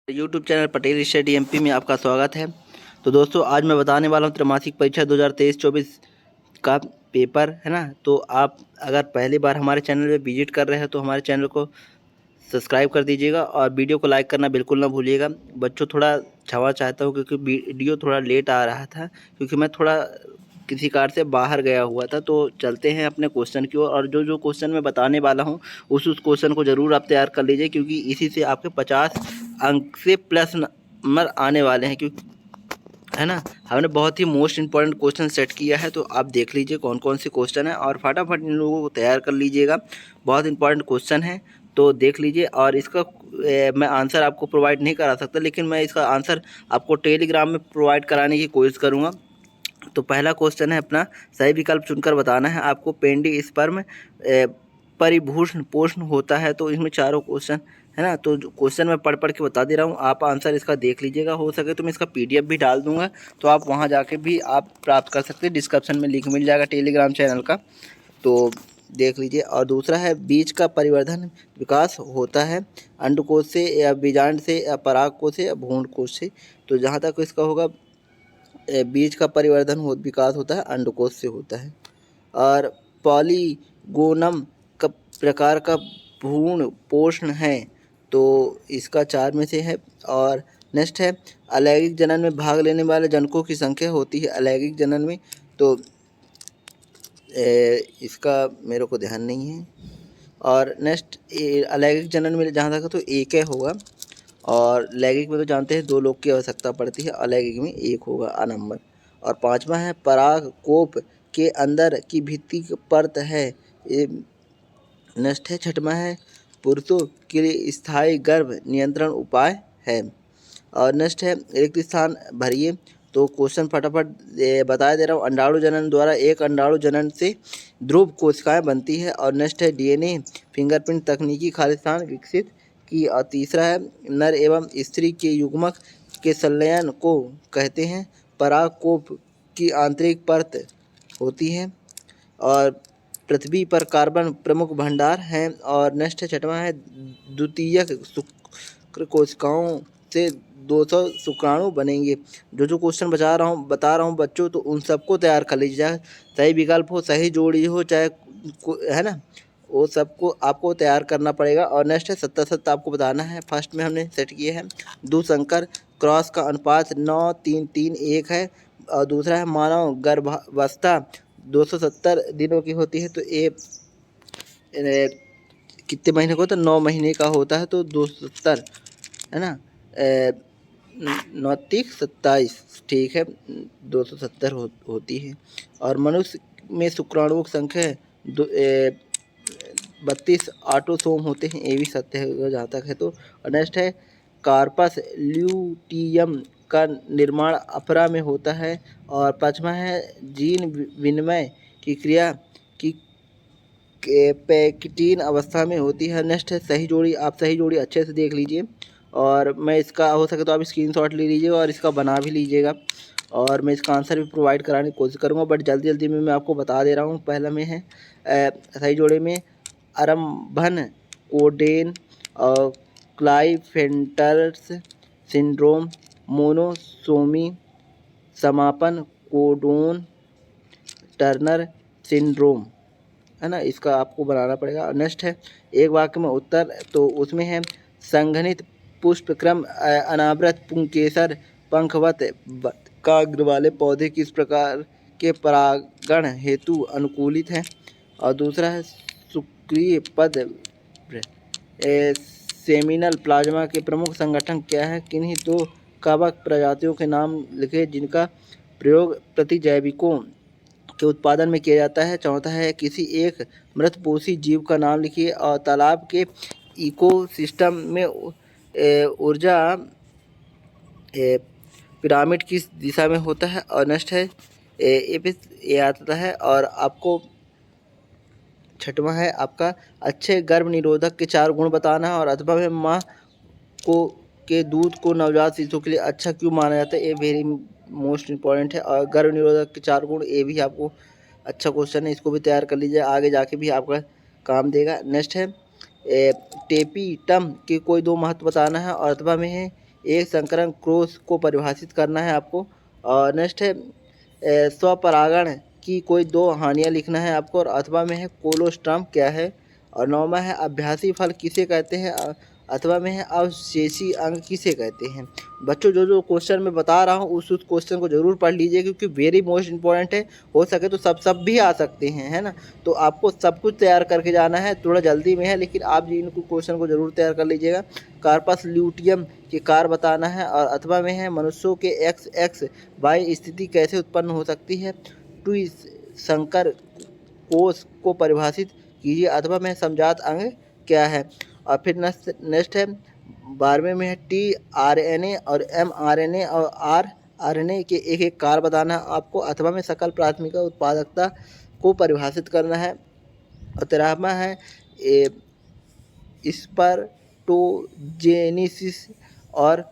YouTube channel Patel study MP में आपका स्वागत है। तो दोस्तों, आज मैं बताने वाला हूँ त्रैमासिक परीक्षा 2023-24 का पेपर है ना। तो आप अगर पहली बार हमारे चैनल पे विजिट कर रहे हैं तो हमारे चैनल को सब्सक्राइब कर दीजिएगा और वीडियो को लाइक करना बिल्कुल ना भूलिएगा। बच्चों, थोड़ा क्षमा चाहता हूँ क्योंकि वीडियो थोड़ा लेट आ रहा था, क्योंकि मैं थोड़ा किसी कार से बाहर गया हुआ था। तो चलते हैं अपने क्वेश्चन की ओर, और जो जो क्वेश्चन मैं बताने वाला हूँ उस क्वेश्चन को ज़रूर आप तैयार कर लीजिए, क्योंकि इसी से आपके 50 अंक से प्लस नंबर आने वाले हैं। क्योंकि है ना, हमने बहुत ही मोस्ट इंपॉर्टेंट क्वेश्चन सेट किया है। तो आप देख लीजिए कौन कौन से क्वेश्चन है और फटाफट इन लोगों को तैयार कर लीजिएगा। बहुत इंपॉर्टेंट क्वेश्चन है, तो देख लीजिए। और इसका मैं आंसर आपको प्रोवाइड नहीं करा सकता, लेकिन मैं इसका आंसर आपको टेलीग्राम में प्रोवाइड कराने की कोशिश करूँगा। तो पहला क्वेश्चन है अपना, सही विकल्प चुनकर बताना है आपको। पेंडी स्पर्म परिभूषण पोषण होता है। तो इसमें चारों क्वेश्चन है ना, तो क्वेश्चन मैं पढ़ पढ़ के बता दे रहा हूँ, आप आंसर इसका देख लीजिएगा। हो सके तो मैं इसका पीडीएफ भी डाल दूंगा, तो आप वहाँ जाके भी आप प्राप्त कर सकते हैं। डिस्क्रिप्शन में लिंक मिल जाएगा टेलीग्राम चैनल का, तो देख लीजिए। और दूसरा है, बीज का परिवर्धन विकास होता है अंडकोश से या बीजांड से या परागकोश से या भ्रूणकोश से। तो जहाँ तक इसका होगा, बीज का परिवर्धन विकास होता है अंडकोश से होता है। और पॉलीगोनम का प्रकार का भ्रूण पोषण है, तो इसका 4 में से है। और नेक्स्ट है, अलैंगिक जनन में भाग लेने वाले जनकों की संख्या होती है अलैंगिक जनन में। तो इसका मेरे को ध्यान नहीं है। और नेक्स्ट, अलैंगिक जनन में जहाँ तक तो एक है होगा, और लैंगिक में तो जानते हैं 2 लोग की आवश्यकता पड़ती है, अलैंगिक में 1 होगा आ नंबर। और 5वां है, परागकोप के अंदर की भित्ति परत है। ये नेक्स्ट है। 6वां है, पुरुषों के लिए स्थायी गर्भ नियंत्रण उपाय है। और नेक्स्ट है, रिक्त स्थान भरिए। तो क्वेश्चन फटाफट बता दे रहा हूँ। अंडाणु जनन द्वारा एक अंडाणु जनन से ध्रुव कोशिकाएं बनती है। और नेक्स्ट है, डीएनए फिंगरप्रिंट तकनीकी खालिस्तान विकसित की। और तीसरा है, नर एवं स्त्री के युग्मक के संलयन को कहते हैं परागकोप की आंतरिक परत होती है। और पृथ्वी पर कार्बन प्रमुख भंडार हैं। और नेक्स्ट है, 6वां है, द्वितीयक शुक्र कोशिकाओं से 200 शुक्राणु बनेंगे। जो जो क्वेश्चन बता रहा हूँ बच्चों, तो उन सबको तैयार कर लीजिए। सही विकल्प हो, सही जोड़ी हो, चाहे है ना, वो सबको आपको तैयार करना पड़ेगा। और नेक्स्ट है, 70 आपको बताना है। फर्स्ट में हमने सेट किए हैं, दूसंकर क्रॉस का अनुपात 9:3:3:1 है। और दूसरा है, मानव गर्भावस्था 270 दिनों की होती है। तो ये कितने महीने का होता है? 9 महीने का होता है। तो 270 है ना, 9×3=27, ठीक है, 270 होती है। और मनुष्य में शुक्राणुओं की संख्या 32 ऑटोसोम होते हैं, ये भी सत्य है जहाँ तक है। तो नेक्स्ट है, कार्पस ल्यूटियम का निर्माण अफरा में होता है। और 5वां है, जीन विनिमय की क्रिया की पैक्टिन अवस्था में होती है। नेक्स्ट है, सही जोड़ी। आप सही जोड़ी अच्छे से देख लीजिए, और मैं इसका हो सके तो आप स्क्रीनशॉट ले लीजिएगा और इसका बना भी लीजिएगा, और मैं इसका आंसर भी प्रोवाइड कराने की कोशिश करूँगा, बट जल्दी जल्दी में मैं आपको बता दे रहा हूँ। पहला में है, सही जोड़े में अरम्भन कोडेन और क्लाइफेंटर्स सिंड्रोम, मोनोसोमी समापन कोडोन टर्नर सिंड्रोम, है ना, इसका आपको बनाना पड़ेगा। नेक्स्ट है, एक वाक्य में उत्तर। तो उसमें है, संघनित पुष्पक्रम अनावृत पुंकेसर पंखवत काग्र वाले पौधे किस प्रकार के परागण हेतु अनुकूलित हैं। और दूसरा है, सक्रिय पद सेमिनल प्लाज्मा के प्रमुख संगठन क्या है? किन्हीं 2 कवक प्रजातियों के नाम लिखे जिनका प्रयोग प्रतिजैविकों के उत्पादन में किया जाता है। चौथा है, किसी एक मृतपोषी जीव का नाम लिखिए। और तालाब के इकोसिस्टम में ऊर्जा पिरामिड किस दिशा में होता है। और नेक्स्ट है, ये आता है। और आपको 6वां है आपका, अच्छे गर्भ निरोधक के 4 गुण बताना है। और अथवा में माँ को के दूध को नवजात शिशु के लिए अच्छा क्यों माना जाता है? ये वेरी मोस्ट इम्पॉर्टेंट है। और गर्भ निरोधक के 4 गुण, ये भी आपको अच्छा क्वेश्चन है, इसको भी तैयार कर लीजिए, आगे जाके भी आपका काम देगा। नेक्स्ट है, टेपिटम के कोई 2 महत्व बताना है। और अथवा में है, एक संकरण क्रॉस को परिभाषित करना है आपको। और नेक्स्ट है स्वपरागण की कोई दो हानियाँ लिखना है आपको। और अथवा में है कोलोस्ट्रम क्या है। और नौवां है अभ्यासी फल किसे कहते हैं। अथवा में है अवशेषी अंग किसे कहते हैं। बच्चों जो जो क्वेश्चन मैं बता रहा हूँ उस क्वेश्चन को ज़रूर पढ़ लीजिए, क्योंकि वेरी मोस्ट इंपॉर्टेंट है। हो सके तो सब भी आ सकते हैं, है ना। तो आपको सब कुछ तैयार करके जाना है, थोड़ा जल्दी में है, लेकिन आप जी इनको क्वेश्चन को ज़रूर तैयार कर लीजिएगा। कार्पस ल्यूटियम के कार बताना है। और अथवा में है मनुष्यों के XXY स्थिति कैसे उत्पन्न हो सकती है। टू संकर कोष को परिभाषित कीजिए। अथवा में समजात अंग क्या है। और फिर नेक्स्ट है 12वें में है tRNA और mRNA और rRNA के एक एक कार बताना है आपको। अथवा में सकल प्राथमिक उत्पादकता को परिभाषित करना है। और 13वां है स्पर्टोजेनिसिस और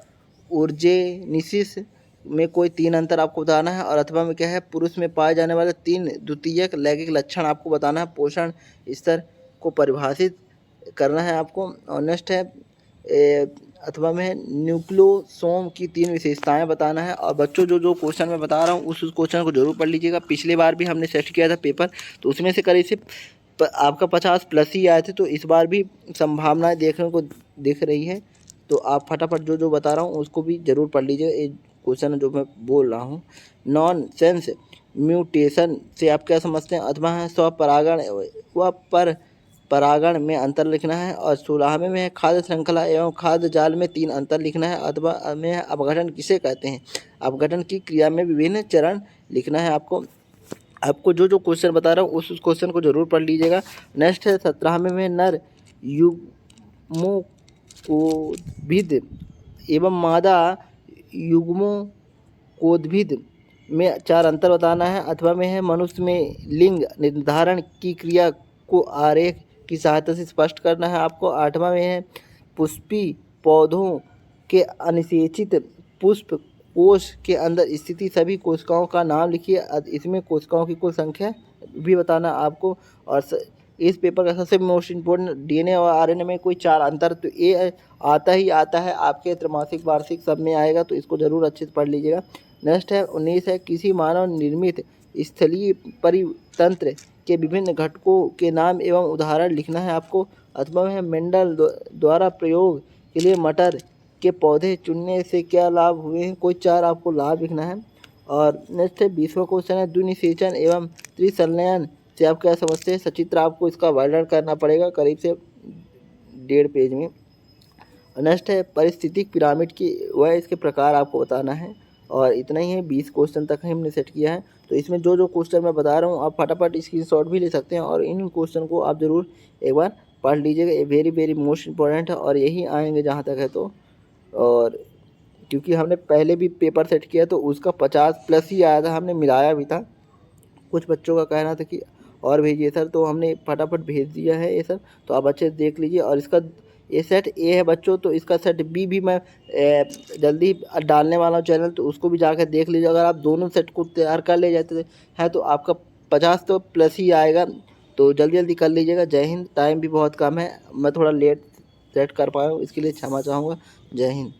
ओर्जेनिसिस में कोई 3 अंतर आपको बताना है। और अथवा में क्या है पुरुष में पाए जाने वाले 3 द्वितीयक लैंगिक लक्षण आपको बताना है। पोषण स्तर को परिभाषित करना है आपको। और नेक्स्ट है अथवा में न्यूक्लियोसोम की 3 विशेषताएं बताना है। और बच्चों जो जो क्वेश्चन मैं बता रहा हूँ उस क्वेश्चन को जरूर पढ़ लीजिएगा। पिछले बार भी हमने सेट किया था पेपर, तो उसमें से करीब से आपका 50+ ही आए थे, तो इस बार भी संभावनाएं देखने को दिख रही है। तो आप फटाफट जो जो बता रहा हूँ उसको भी ज़रूर पढ़ लीजिएगा। ये क्वेश्चन जो मैं बोल रहा हूँ नॉन सेंस म्यूटेशन से आप क्या समझते हैं। अथवा है स्वपरागण व परागण में अंतर लिखना है। और 16वें में है खाद्य श्रृंखला एवं खाद्य जाल में 3 अंतर लिखना है। अथवा में है अपघटन किसे कहते हैं। अपघटन की क्रिया में विभिन्न चरण लिखना है आपको। आपको जो जो क्वेश्चन बता रहा हूँ उस क्वेश्चन को जरूर पढ़ लीजिएगा। नेक्स्ट है 17वें में नर युग्मोद्भिद एवं मादा युग्मोद्भिद में 4 अंतर बताना है। अथवा में है मनुष्य में लिंग निर्धारण की क्रिया को आरेख की सहायता से स्पष्ट करना है आपको। 8वां में है पुष्पी पौधों के अनिषेचित पुष्प कोश के अंदर स्थिति सभी कोशिकाओं का नाम लिखिए। इसमें कोशिकाओं की कुल संख्या भी बताना आपको। और इस पेपर का सबसे मोस्ट इम्पोर्टेंट DNA और RNA में कोई 4 अंतर, तो ये आता ही आता है आपके त्रैमासिक वार्षिक सब में आएगा, तो इसको ज़रूर अच्छे से पढ़ लीजिएगा। नेक्स्ट है 19 है किसी मानव निर्मित स्थलीय परितंत्र के विभिन्न घटकों के नाम एवं उदाहरण लिखना है आपको। अथवा में मेंडल द्वारा प्रयोग के लिए मटर के पौधे चुनने से क्या लाभ हुए हैं, कोई 4 आपको लाभ लिखना है। और नेक्स्ट है 20वां क्वेश्चन है द्विनिषेचन एवं त्रिसंलयन से आप क्या समझते हैं। सचित्र आपको इसका वर्णन करना पड़ेगा करीब से 1.5 पेज में। नेक्स्ट है पारिस्थितिक पिरामिड की वह इसके प्रकार आपको बताना है। और इतना ही है, 20 क्वेश्चन तक हमने सेट किया है। तो इसमें जो जो क्वेश्चन मैं बता रहा हूँ आप फटाफट स्क्रीनशॉट भी ले सकते हैं और इन क्वेश्चन को आप ज़रूर एक बार पढ़ लीजिएगा। ये वेरी वेरी मोस्ट इंपॉर्टेंट है और यही आएंगे जहाँ तक है तो। और क्योंकि हमने पहले भी पेपर सेट किया तो उसका 50+ ही आया था, हमने मिलाया भी था। कुछ बच्चों का कहना था कि और भेजिए सर, तो हमने फटाफट भेज दिया है ये सर। तो आप अच्छे से देख लीजिए। और इसका ये सेट ए है बच्चों, तो इसका सेट बी भी मैं जल्दी डालने वाला हूँ चैनल, तो उसको भी जाकर देख लीजिए। अगर आप दोनों सेट को तैयार कर ले जाते हैं तो आपका 50 तो प्लस ही आएगा। तो जल्दी जल्दी कर लीजिएगा। जय हिंद। टाइम भी बहुत कम है, मैं थोड़ा लेट सेट कर पाया हूँ, इसके लिए क्षमा चाहूँगा। जय हिंद।